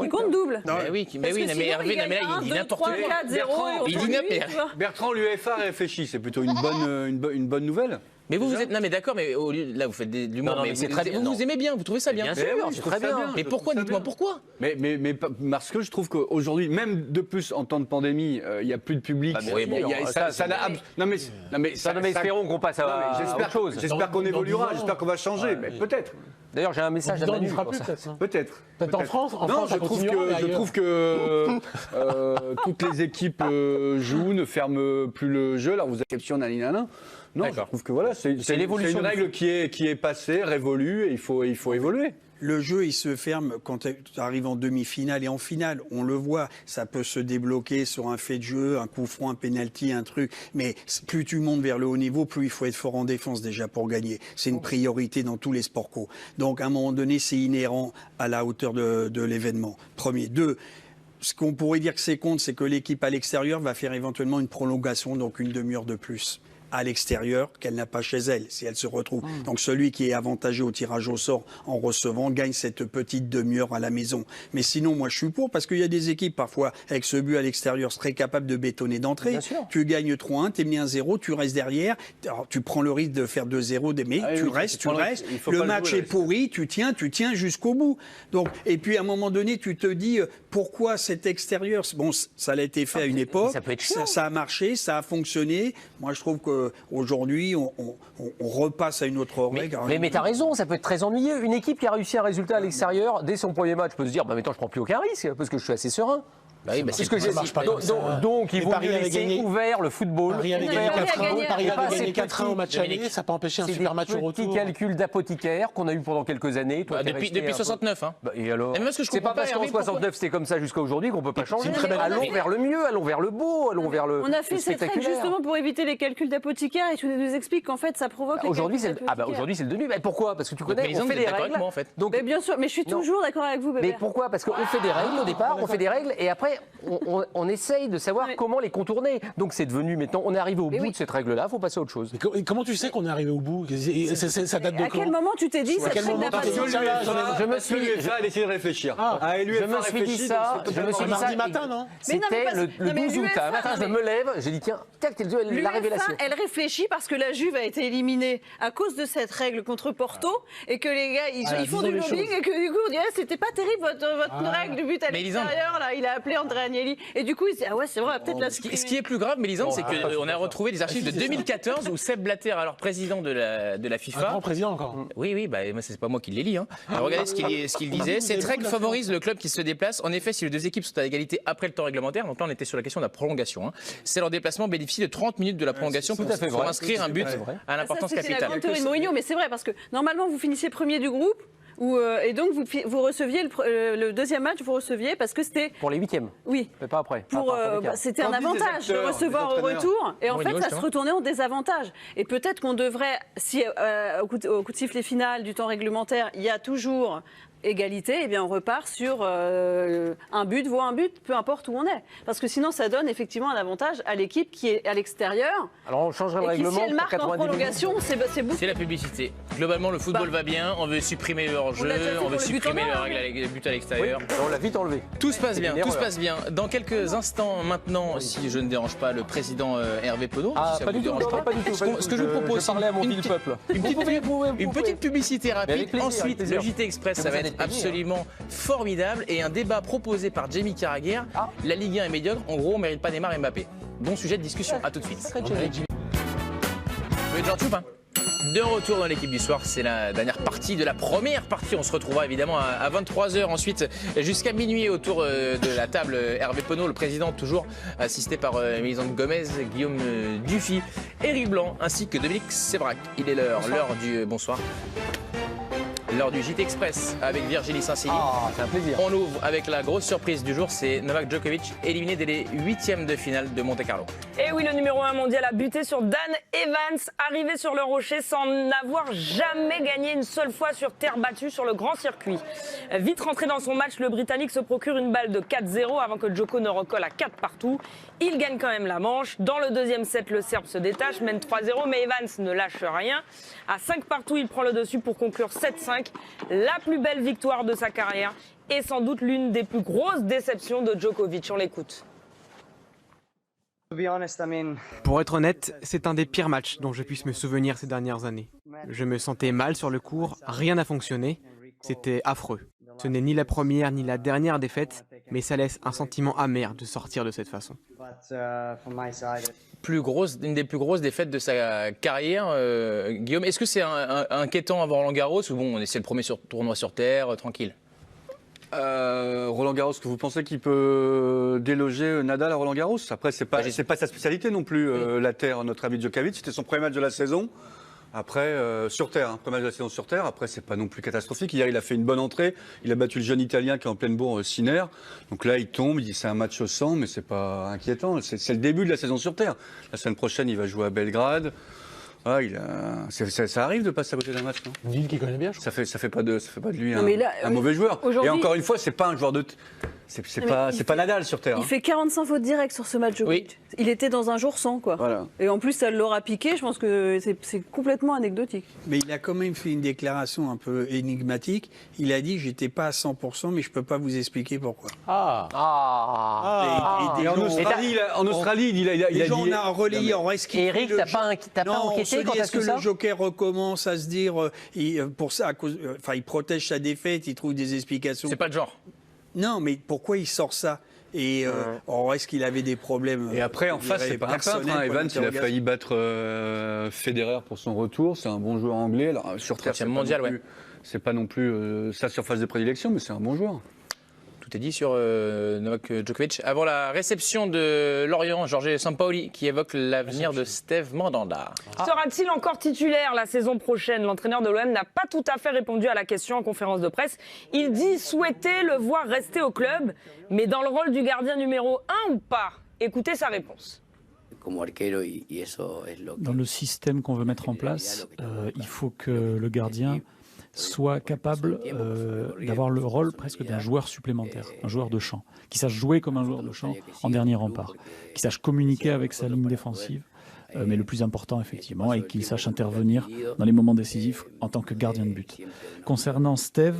Qui compte double. Mais oui, mais Parce oui, que mais sinon, Hervé, il non, mais là, gagne il dit 1, 2, n'importe 3, quoi. 4, 0, et on Il dit s'ennuie, n'importe tu vois. Bertrand, l'UEFA réfléchit, c'est plutôt une bonne nouvelle. Mais vous êtes. Non, mais d'accord, mais au lieu- là, vous faites de l'humour. Non, mais mais c'est vous- très bien. vous aimez bien, vous trouvez ça bien. Bien sûr, oui, c'est je très trouve ça bien. bien. Mais Je pourquoi? trouve ça Dites-moi bien. pourquoi. Mais parce que je trouve qu'aujourd'hui, même de plus en temps de pandémie, il n'y a plus de public. Ah, oui, bon, ça n'a non mais Ça, non, mais espérons qu'on passe non, à mais autre chose. J'espère qu'on Dans évoluera, 10 ans. j'espère qu'on va changer, mais peut-être. D'ailleurs, j'ai un message à On Manu. n'y fera pour plus ça. peut-être. Peut-être. Peut-être en France. En Non, France, je ça trouve continuera, mais que, je ailleurs. trouve que toutes les équipes jouent, ne ferment plus le jeu. Alors vous avez question naninana. Non, je D'accord. trouve que voilà, c'est l'évolution une du règle qui est passée, révolue, et il faut évoluer. Le jeu, il se ferme quand tu arrives en demi-finale et en finale. On le voit, ça peut se débloquer sur un fait de jeu, un coup franc, un penalty, un truc. Mais plus tu montes vers le haut niveau, plus il faut être fort en défense déjà pour gagner. C'est une priorité dans tous les sports co. Donc à un moment donné, c'est inhérent à la hauteur de l'événement. Premier. Deux, ce qu'on pourrait dire que c'est contre, c'est que l'équipe à l'extérieur va faire éventuellement une prolongation, donc une demi-heure de plus à l'extérieur qu'elle n'a pas chez elle, si elle se retrouve. Donc celui qui est avantagé au tirage au sort en recevant gagne cette petite demi-heure à la maison. Mais sinon, moi je suis pour, parce qu'il y a des équipes parfois, avec ce but à l'extérieur, seraient capables de bétonner d'entrée. Bien sûr. Tu gagnes 3-1, t'es mis 1-0, tu restes derrière, alors, tu prends le risque de faire 2-0, mais Ah oui, tu oui, restes, tu tu prends le restes. risque. Il faut Le pas le match jouer, est le pourri, tu tiens jusqu'au bout. Donc, et puis à un moment donné, tu te dis, pourquoi cet extérieur? Bon, ça a été fait à une époque, ça peut être chiant. ça a marché, ça a fonctionné. Moi, je trouve qu'aujourd'hui, on repasse à une autre règle. Mais t'as raison, ça peut être très ennuyeux. Une équipe qui a réussi un résultat à l'extérieur dès son premier match peut se dire, maintenant je prends plus aucun risque parce que je suis assez serein. Bah oui, bah C'est ce que ça j'ai marche pas donc, comme ça. donc, il Mais vaut Paris mieux avait laisser gagné. ouvert le football. Paris avait Mais gagné Paris a 4-1. gagné. Paris Et avait pas gagné ces 4-1 au match petits- aller. Ça n'a pas empêché un C'est super des match au petits retour. calculs d'apothicaire qu'on a eu pendant quelques années. Toi, Bah, t'es depuis resté un peu- 69, hein. Bah, et alors Mais moi, ce que je c'est comprends pas parce pas, qu'en Hervé, pourquoi 69 c'était comme ça jusqu'à aujourd'hui qu'on peut pas changer. une très belle Allons année. vers le mieux, allons vers le beau, allons vers le On a fait le cette règle spectaculaire. justement pour éviter les calculs d'apothicaire et tu nous expliques qu'en fait ça provoque les Aujourd'hui, calculs c'est d'apothicaire. aujourd'hui c'est le demi. Mais pourquoi? Parce que tu connais, Mélisande, on vous fait êtes des d'accord avec règles. moi, en fait Donc Mais bien sûr, mais je suis Non. toujours d'accord avec vous, bébé. mais pourquoi? Parce qu'on fait des règles au départ, on fait des règles et après on essaye de savoir Ouais. comment les contourner. Donc c'est devenu maintenant, on est arrivé au Mais bout oui. de cette règle-là, faut passer à autre chose. Mais comment tu sais qu'on est arrivé au bout? Ça date de À quel quand? moment tu t'es dit À cette quel règle moment n'a pas t'as de fait sens ça? Je me suis- l'UEFA a décidé de réfléchir. Je me suis dit ça, je me suis dit ça. Mardi matin, non? Mais non, mais C'était parce- le non, mais 12 août. l'UEFA, Un matin, je mais- me lève, j'ai dit tiens, tac, la L'UEFA, révélation. elle réfléchit parce que la Juve a été éliminée à cause de cette règle contre Porto et que les gars ils font disons du les lobbying choses. et que du coup on dit c'était pas terrible votre règle du but à Mais Lisande- l'extérieur là, il a appelé André Agnelli et du coup il dit ah ouais c'est vrai peut-être la Ce qui est plus grave, Mélisande, c'est qu'on a retrouvé des archives de 2014 où Seb Blatter, alors président de la Un FIFA. grand président encore. Oui, bah, moi, c'est pas moi qui les lis. Hein. Alors, regardez ce qu'il disait. Cette règle favorise le club qui se déplace. En effet, si les deux équipes sont à égalité après le temps réglementaire, donc là, on était sur la question de la prolongation. Hein, c'est leur déplacement bénéficie de 30 minutes de la prolongation pour inscrire un but à l'importance ça, c'était la capitale. grande théorie de Mourinho, mais c'est vrai parce que normalement vous finissez premier du groupe et donc vous receviez le deuxième match, vous receviez parce que c'était Pour les huitièmes, oui. mais pas après. Pour, Pas après l'écart. c'était un Qu'en disent les avantage de acteurs, recevoir les au entraîneurs retour et en Mourinho, fait ça se justement. retournait en désavantage et peut-être qu'on devrait si au coup de sifflet final du temps réglementaire il y a toujours égalité, eh bien on repart sur un but vaut un but, peu importe où on est. Parce que sinon, ça donne effectivement un avantage à l'équipe qui est à l'extérieur. Alors on changerait le Et qui, règlement si elle pour marque en 90 minutes. prolongation, c'est beaucoup. C'est la publicité. Globalement, le football va bien. On veut supprimer le hors-jeu. l'a déjà fait On veut pour les buts supprimer en le or, but à Oui, l'extérieur. on l'a vite enlevé. Tout se passe C'est bien, une tout se erreur. passe bien. Dans quelques instants maintenant, si je ne dérange pas le président Hervé Penaud, Ah, si ça pas vous du tout, dérange non, pas du tout. Ce que je vous propose, je parlais à mon une ville petite- peuple. une petite publicité Mais rapide. avec plaisir, Ensuite, avec plaisir. le JT Express, Que ça vous va allez être payer, absolument formidable. Et un débat proposé par Jamie Carragher. Ah. La Ligue 1 est médiocre. En gros, on ne mérite pas Neymar et Mbappé. Bon sujet de discussion. À tout de suite. Très gentil. Vous êtes gentil ou pas? De retour dans l'équipe du soir, c'est la dernière partie de la première partie. On se retrouvera évidemment à 23h ensuite jusqu'à minuit autour de la table. Hervé Penaud, le président, toujours assisté par Mélisande Gomez, Guillaume Dufy, Éric Blanc ainsi que Dominique Sévrac. Il est l'heure du bonsoir. L'heure du JT Express avec Virginie Saint-Signy. Ah, c'est un plaisir. On ouvre avec la grosse surprise du jour, c'est Novak Djokovic éliminé dès les 8e de finale de Monte-Carlo. Et oui, le numéro 1 mondial a buté sur Dan Evans, arrivé sur le rocher sans n'avoir jamais gagné une seule fois sur terre battue sur le grand circuit. Vite rentré dans son match, le Britannique se procure une balle de 4-0 avant que Djoko ne recolle à 4 partout. Il gagne quand même la manche. Dans le deuxième set, le Serbe se détache, mène 3-0, mais Evans ne lâche rien. À 5 partout, il prend le dessus pour conclure 7-5. La plus belle victoire de sa carrière et sans doute l'une des plus grosses déceptions de Djokovic. On l'écoute. Pour être honnête, c'est un des pires matchs dont je puisse me souvenir ces dernières années. Je me sentais mal sur le court, rien n'a fonctionné, c'était affreux. Ce n'est ni la première ni la dernière défaite, mais ça laisse un sentiment amer de sortir de cette façon. Une des plus grosses défaites de sa carrière, Guillaume. Est-ce que c'est inquiétant avant Roland Garros ou bon, c'est le premier tournoi sur terre, tranquille? Roland Garros, que vous pensez qu'il peut déloger Nadal à Roland Garros? Après, c'est pas sa spécialité non plus, la terre, notre ami Djokovic. C'était son premier match de la saison. Après, sur terre, premier match de la saison sur terre. Après, c'est pas non plus catastrophique. Hier, il a fait une bonne entrée. Il a battu le jeune Italien qui est en pleine bourre, Sinner. Donc là, il tombe. Il dit c'est un match au 100, mais c'est pas inquiétant. C'est le début de la saison sur terre. La semaine prochaine, il va jouer à Belgrade. Ah, ça arrive de passer à côté d'un match, non? Une ville qu'il connaît bien, je crois. Ça fait pas de lui là, un mauvais joueur. Et encore une fois, c'est pas un joueur de. C'est pas Nadal sur terre. Il fait 45 fautes directes sur ce match. Oui. Il était dans un jour sans, quoi. Voilà. Et en plus, ça l'aura piqué. Je pense que c'est complètement anecdotique. Mais il a quand même fait une déclaration un peu énigmatique. Il a dit j'étais pas à 100%, mais je peux pas vous expliquer pourquoi. Et en Australie, il a Les gens, dit. on a relayé en reste qui. Eric, t'as pas enquêté quand t'as Est-ce que su ça? le Joker recommence à se dire pour ça, il protège sa défaite, il trouve des explications. C'est pas le genre. Non, mais pourquoi il sort ça? Et est-ce qu'il avait des problèmes? Et après, en face, c'est pas un peintre. Evans, il a failli battre Federer pour son retour. C'est un bon joueur anglais. Alors, sur terre, c'est pas non plus sa surface de prédilection, mais c'est un bon joueur. Tout est dit sur Novak Djokovic. Avant la réception de Lorient, Jorge Sampaoli qui évoque l'avenir de Steve Mandanda. Sera-t-il encore titulaire la saison prochaine? L'entraîneur de l'OM n'a pas tout à fait répondu à la question en conférence de presse. Il dit souhaiter le voir rester au club, mais dans le rôle du gardien numéro 1 ou pas? Écoutez sa réponse. Dans le système qu'on veut mettre en place, il faut que le gardien soit capable d'avoir le rôle presque d'un joueur supplémentaire, un joueur de champ, qui sache jouer comme un joueur de champ en dernier rempart, qui sache communiquer avec sa ligne défensive, mais le plus important effectivement est qu'il sache intervenir dans les moments décisifs en tant que gardien de but. Concernant Steve,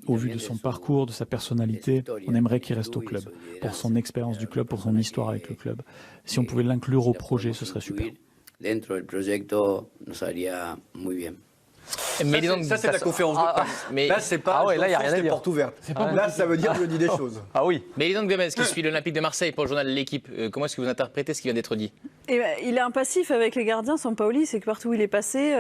au vu de son parcours, de sa personnalité, on aimerait qu'il reste au club, pour son expérience du club, pour son histoire avec le club. Si on pouvait l'inclure au projet, ce serait super. Ça, c'est la conférence de presse. Mais là, c'est pas là, y a rien à dire. porte ouverte. Là, ça veut dire que je dis des choses. Ah oui. Mélisande Gomez qui suit l'Olympique de Marseille pour le journal L'Équipe. Comment est-ce que vous interprétez ce qui vient d'être dit? Il est un passif avec les gardiens, Sampaoli. C'est que partout où il est passé,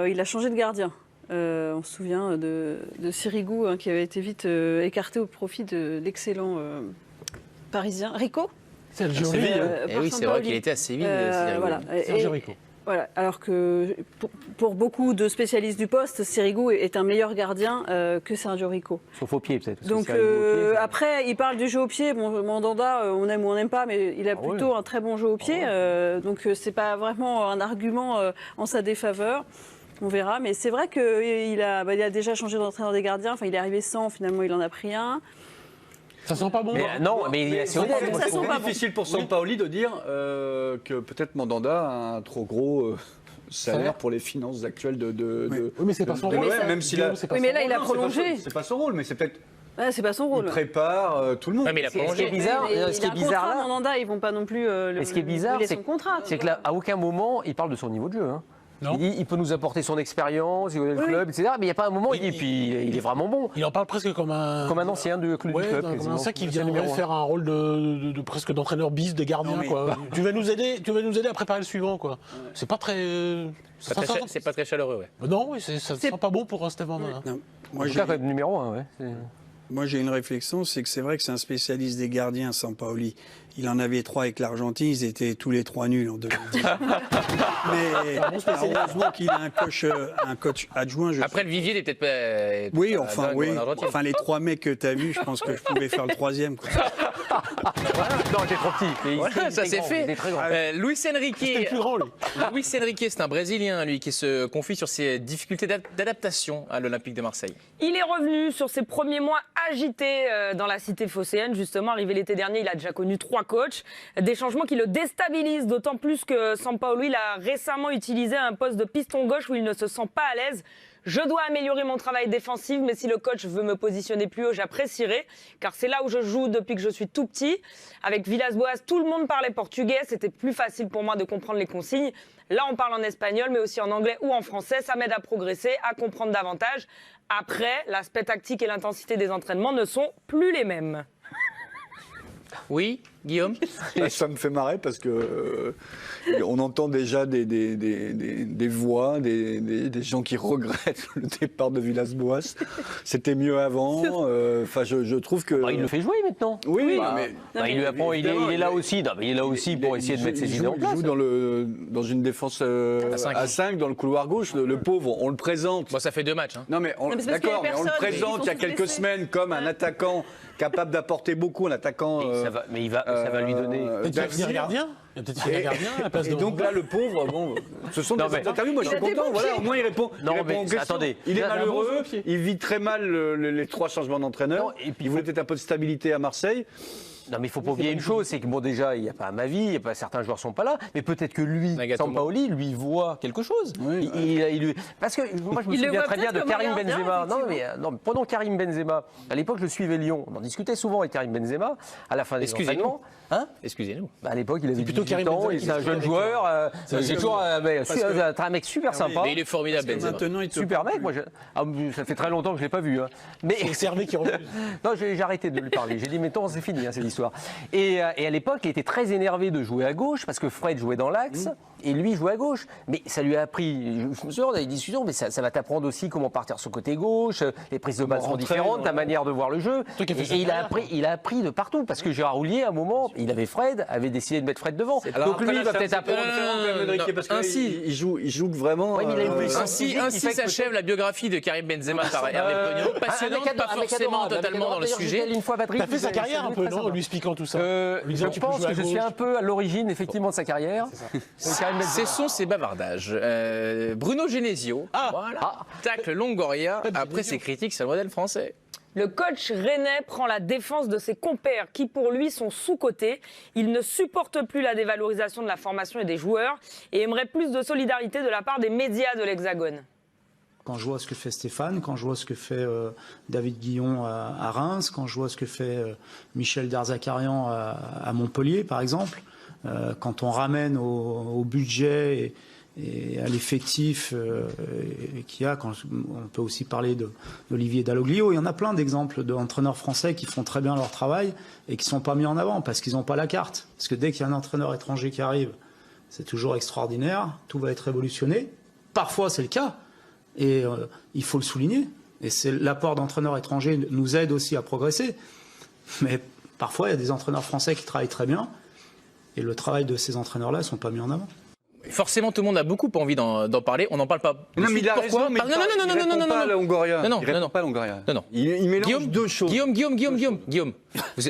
il a changé de gardien. On se souvient de Sirigu qui avait été vite écarté au profit de l'excellent parisien Rico. Sergio Rico. Par Oui, c'est vrai qu'il était à Séville. Voilà. Sergio Rico. Voilà, alors que pour beaucoup de spécialistes du poste, Sirigu est un meilleur gardien que Sergio Rico. Sauf au pied, peut-être. Donc après, il parle du jeu au pied. Bon, Mandanda, on aime ou on n'aime pas, mais il a plutôt un très bon jeu au pied. Donc c'est pas vraiment un argument en sa défaveur. On verra, mais c'est vrai qu'il a déjà changé d'entraîneur des gardiens. Enfin, il est arrivé sans, finalement, il en a pris un. Ça sent pas bon. Mais, non, mais c'est difficile pour Sampaoli de dire que peut-être Mandanda a un trop gros salaire pour les finances actuelles de Oui, mais c'est pas son rôle. Même s'il a. Oui, mais là, il a prolongé. C'est pas son rôle, mais c'est peut-être. C'est pas son rôle. Il prépare tout le monde. Ouais, mais il a prolongé. Ce qui est bizarre, là, Mandanda, ils vont pas non plus. Ce qui est bizarre, son contrat. c'est que là, à aucun moment, il parle de son niveau de jeu. Hein. Non. Il dit il peut nous apporter son expérience, il connaît le club, etc. Mais il n'y a pas un moment où il dit puis il est vraiment bon. Il en parle presque comme un ancien du club. Comme un ancien qui viendrait faire un rôle de presque d'entraîneur bis des gardiens. Non, Quoi. Tu vas nous aider à préparer le suivant. Quoi. C'est pas très. C'est pas très chaleureux, ouais. Non, oui, ça sent pas bon pour Stéphane. Non. Moi, En tout cas, quand même numéro 1. Ouais. Moi, j'ai une réflexion, c'est que c'est vrai que c'est un spécialiste des gardiens, Sampaoli. Il en avait 3 avec l'Argentine, ils étaient tous les 3 nuls en 2010. Mais heureusement qu'il a un coach adjoint. Après, le vivier, il est peut-être pas. Oui, pas enfin, dingue oui. en Argentine. Enfin, les 3 mecs que tu as vus, je pense que je pouvais faire le 3e. Quoi. Non, il était trop petit. Mais Voilà, ça c'est fait. Il était très grand. Luis Enrique. C'était plus grand, lui. Luis Enrique, c'est un Brésilien, lui, qui se confie sur ses difficultés d'adaptation à l'Olympique de Marseille. Il est revenu sur ses premiers mois agités dans la cité phocéenne. Justement, arrivé l'été dernier, il a déjà connu 3 coachs. Des changements qui le déstabilisent, d'autant plus que Sampaoli il a récemment utilisé un poste de piston gauche où il ne se sent pas à l'aise. Je dois améliorer mon travail défensif, mais si le coach veut me positionner plus haut, j'apprécierais, car c'est là où je joue depuis que je suis tout petit. Avec Villas-Boas, tout le monde parlait portugais, c'était plus facile pour moi de comprendre les consignes. Là, on parle en espagnol, mais aussi en anglais ou en français. Ça m'aide à progresser, à comprendre davantage. Après, l'aspect tactique et l'intensité des entraînements ne sont plus les mêmes. Oui, Guillaume? Ça me fait marrer parce que on entend déjà des voix, des gens qui regrettent le départ de Villas-Boas. C'était mieux avant. Enfin, je trouve que. Il le fait jouer maintenant. Oui, Il lui apprend. Il est là aussi. Non, mais il est là aussi pour essayer de mettre ses idées en place. Il joue dans une défense à 5 dans le couloir gauche. Le pauvre, on le présente. Bon, ça fait 2 matchs. Hein. Non, mais mais c'est parce qu'il y a d'accord, mais on le personne, présente il y a ils sont tous quelques blessés. semaines comme un attaquant capable d'apporter beaucoup, un attaquant. Ça va lui donner. Peut-être qu'il va finir gardien. Il va peut-être finir gardien à la place de. Et donc là, le pauvre, bon, ce sont des interviews. Moi, je suis content. Voilà, au moins, il répond. Non, il répond mais aux questions. attendez. Il est Il a un bon malheureux. pied. Il vit très mal les 3 changements d'entraîneur. Non, et puis il voulait peut-être un peu de stabilité à Marseille. Non, mais il ne faut pas oublier une chose, c'est que bon, déjà, il n'y a pas ma vie, certains joueurs ne sont pas là, mais peut-être que lui, Nagatomo. Sampaoli, lui voit quelque chose. Oui, Parce que moi, je me Il le souviens voit très bien de peut-être comme Karim un gardien, Benzema. Non, effectivement. mais prenons Karim Benzema. À l'époque, je suivais Lyon. On en discutait souvent avec Karim Benzema à la fin des Excusez-nous. entraînements. Hein Excusez-nous. Bah, à l'époque, il avait plutôt 18 Karim ans, Benzema et qui c'est un se jeune fait joueur. C'est toujours un mec super sympa. Mais il est formidable, Parce que Benzema. maintenant, il te Super parle mec, plus. moi, ça fait très longtemps que je ne l'ai pas vu. Hein. Mais C'est Hervé qui refuse. non, j'ai arrêté de lui parler. J'ai dit, mais attends, c'est fini, hein, cette histoire. Et à l'époque, il était très énervé de jouer à gauche parce que Fred jouait dans l'axe et lui jouait à gauche. Mais ça lui a appris, je me souviens, on avait des discussions, mais ça va t'apprendre aussi comment partir sur le côté gauche, les prises de balle sont rentrer, différentes, ta manière de voir le jeu. Toi qui as fait ça Et il a appris de partout parce que Gérard Houllier, à un moment, il avait Fred, avait décidé de mettre Fred devant. Donc lui, il va peut-être apprendre. parce que ainsi. il joue vraiment. Oui, mais il a une puissance. Ainsi qui fait que s'achève la biographie de Karim Benzema par Hervé Pogno. Passionnante, pas forcément totalement dans le sujet. Une fois Patrick, T'as fait sa carrière un peu, non? En lui expliquant tout ça. Lui disant, Je tu peux pense jouer à que je suis gauche. un peu à l'origine, effectivement, de sa carrière. Karim Benzema. Cessons ces bavardages. Bruno Genesio, voilà, tacle Longoria après ses critiques sur le modèle français. Le coach rennais prend la défense de ses compères qui, pour lui, sont sous-cotés. Il ne supporte plus la dévalorisation de la formation et des joueurs et aimerait plus de solidarité de la part des médias de l'Hexagone. Quand je vois ce que fait Stéphane, quand je vois ce que fait David Guillon à Reims, quand je vois ce que fait Michel Derzakarian à Montpellier, par exemple, quand on ramène au budget et à l'effectif qu'il y a, on peut aussi parler d'Olivier Dalloglio, il y en a plein d'exemples d'entraîneurs français qui font très bien leur travail et qui ne sont pas mis en avant parce qu'ils n'ont pas la carte. Parce que dès qu'il y a un entraîneur étranger qui arrive, c'est toujours extraordinaire, tout va être révolutionné. Parfois c'est le cas. Et il faut le souligner. Et c'est l'apport d'entraîneurs étrangers nous aide aussi à progresser. Mais parfois, il y a des entraîneurs français qui travaillent très bien. Et le travail de ces entraîneurs-là ne sont pas mis en avant. Forcément, tout le monde a beaucoup envie d'en parler. On n'en parle pas. Non, mais il a raison, mais il répond pas à la Longoria. Non, non, Il répond non. pas à la Longoria. Non, non. Il mélange Guillaume, deux choses. Guillaume.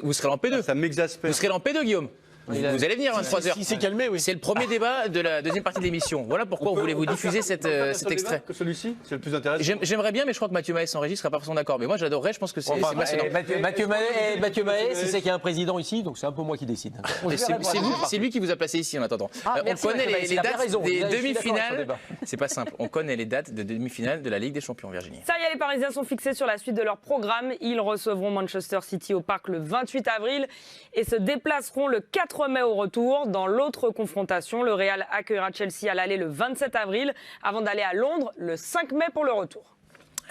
Vous serez en P2. Ça m'exaspère. Vous serez en P2, Guillaume. Vous allez venir à 23h. Il s'est calmé, oui. C'est le premier débat de la deuxième partie de l'émission. Voilà pourquoi on voulait vous diffuser cet extrait. Que celui-ci, c'est le plus intéressant. J'aimerais bien, mais je crois que Mathieu Maé en régie ne sera pas forcément d'accord. Mais moi, j'adorerais, je pense que c'est passionnant. Mathieu Mahé, c'est qu'il y a un président ici, donc c'est un peu moi qui décide. C'est lui qui vous a placé ici en attendant. Ah, On merci, connaît Mathieu Maé, les il a bien dates raison. des Je suis d'accord avec ce demi-finales. débat. C'est pas simple. On connaît les dates des demi-finales de la Ligue des Champions, Virginie. Ça y est, les Parisiens sont fixés sur la suite de leur programme. Ils recevront Manchester City au Parc le 28 avril et se déplaceront le 4 4 mai au retour. Dans l'autre confrontation, le Real accueillera Chelsea à l'aller le 27 avril avant d'aller à Londres le 5 mai pour le retour.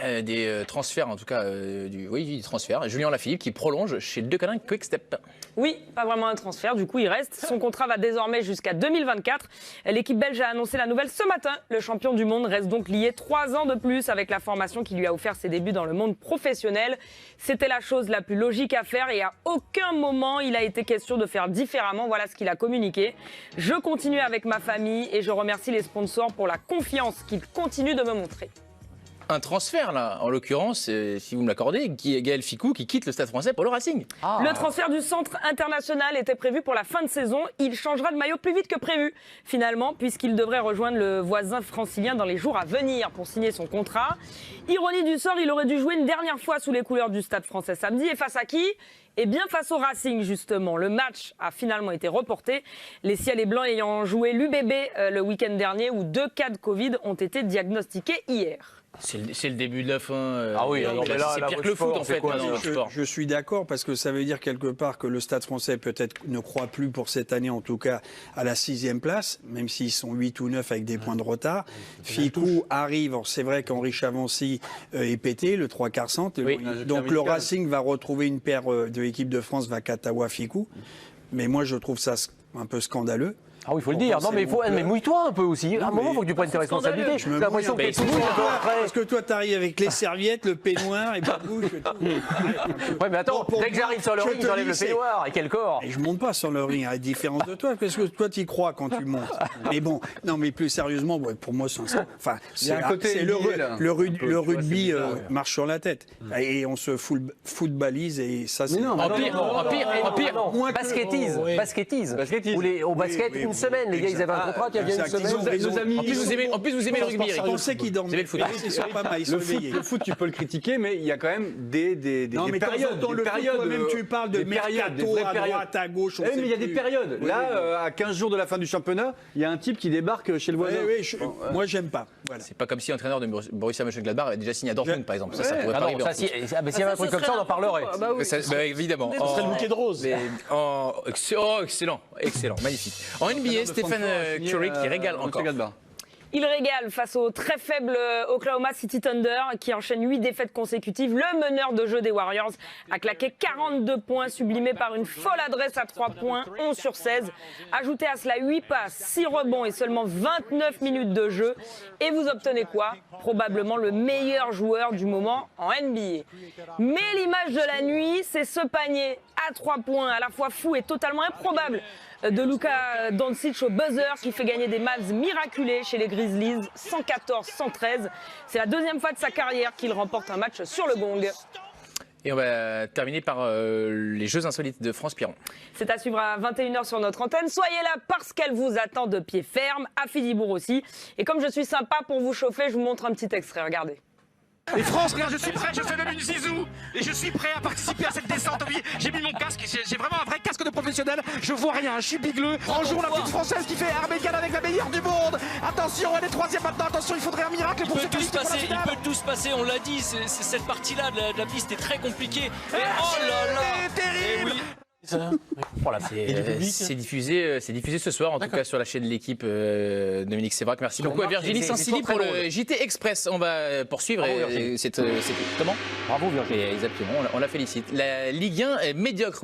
Des transferts, en tout cas, du transfert. Julien Lafilippe qui prolonge chez Le Deconinck Quick Step. Oui, pas vraiment un transfert, du coup il reste. Son contrat va désormais jusqu'à 2024. L'équipe belge a annoncé la nouvelle ce matin. Le champion du monde reste donc lié 3 ans de plus avec la formation qui lui a offert ses débuts dans le monde professionnel. C'était la chose la plus logique à faire et à aucun moment il a été question de faire différemment. Voilà ce qu'il a communiqué. Je continue avec ma famille et je remercie les sponsors pour la confiance qu'ils continuent de me montrer. Un transfert, là, en l'occurrence, si vous me l'accordez, Gaël Fickou qui quitte le Stade français pour le Racing. Le transfert du centre international était prévu pour la fin de saison. Il changera de maillot plus vite que prévu, finalement, puisqu'il devrait rejoindre le voisin francilien dans les jours à venir pour signer son contrat. Ironie du sort, il aurait dû jouer une dernière fois sous les couleurs du Stade français samedi. Et face à qui ? Eh bien, face au Racing, justement. Le match a finalement été reporté. Les Ciels et Blancs ayant joué l'UBB le week-end dernier, où 2 cas de Covid ont été diagnostiqués hier. C'est le début de la fin. Ah oui, c'est pire que le foot en fait. Je suis d'accord parce que ça veut dire quelque part que le Stade français peut-être ne croit plus pour cette année en tout cas à la 6e place, même s'ils sont 8 ou 9 avec des points de retard. Fickou arrive, c'est vrai qu'Henri Chavancy est pété, le 3/4 centre. Oui. Donc le Racing va retrouver une paire de l'équipe de France, Vakatawa, Fickou. Mais moi je trouve ça un peu scandaleux. Ah oui, il faut le dire. Non, mais mouille-toi un peu aussi. À un moment, il faut que tu prennes tes responsabilités. J'ai l'impression que tu parce que toi, t'arrives avec les serviettes, le peignoir et babouche et tout. Ouais, mais attends, dès que j'arrive sur le ring, j'enlève le peignoir. Et quel corps? Et je monte pas sur le ring, à la différence de toi, parce que toi, t'y crois quand tu montes. Mais bon, non, mais plus sérieusement, pour moi, le rugby marche sur la tête. Et on se footballise et ça, c'est... Empire. Baskettise. Au basket, une semaine. Les gars, ils avaient un contrat qui avait une semaine. En plus, vous aimez le rugby. On sait qu'ils dorment. Le foot. Le foot, tu peux le critiquer, mais il y a quand même des périodes. Même tu parles de mercato à droite, à gauche. Mais il y a des périodes. Là, à 15 jours de la fin du championnat, il y a un type qui débarque chez le voisin. Moi, j'aime pas. C'est pas comme si l'entraîneur de Borussia Mönchengladbach avait déjà signé à Dortmund, par exemple. Ça pourrait pas arriver. S'il y avait un truc comme ça, on en parlerait. Évidemment. Ce serait le bouquet de roses. Excellent, magnifique. En NBA, Stephen Curry qui régale encore. Il régale face au très faible Oklahoma City Thunder qui enchaîne 8 défaites consécutives. Le meneur de jeu des Warriors a claqué 42 points, sublimé par une folle adresse à 3 points, 11 sur 16. Ajoutez à cela 8 passes, 6 rebonds et seulement 29 minutes de jeu. Et vous obtenez quoi? Probablement le meilleur joueur du moment en NBA. Mais l'image de la nuit, c'est ce panier à 3 points, à la fois fou et totalement improbable, de Luka Doncic au buzzer qui fait gagner des Mavs miraculés chez les Grizzlies, 114-113. C'est la 2e fois de sa carrière qu'il remporte un match sur le gong. Et on va terminer par les Jeux insolites de France Piron. C'est à suivre à 21h sur notre antenne. Soyez là parce qu'elle vous attend de pied ferme, à Philibourg aussi. Et comme je suis sympa pour vous chauffer, je vous montre un petit extrait, regardez. Et France, regarde, je suis prêt, je fais même une zizou. Et je suis prêt à participer à cette descente. Oui, j'ai mis mon casque, j'ai vraiment un vrai casque de professionnel. Je vois rien, je suis bigleux. Bonjour la petite française qui fait Armégan avec la meilleure du monde. Attention, elle est 3e maintenant. Attention, il faudrait un miracle pour se qualifier pour la finale. Il peut tout se passer, on l'a dit. Cette partie-là de la piste est très compliquée. Et oh là là, c'est terrible. Voilà, c'est diffusé ce soir, en tout cas sur la chaîne de l'équipe. Dominique Sévrac, merci beaucoup à Virginie Sansili pour le JT Express. On va poursuivre. Comment? Bravo Virginie. Exactement, on la félicite. La Ligue 1 est médiocre.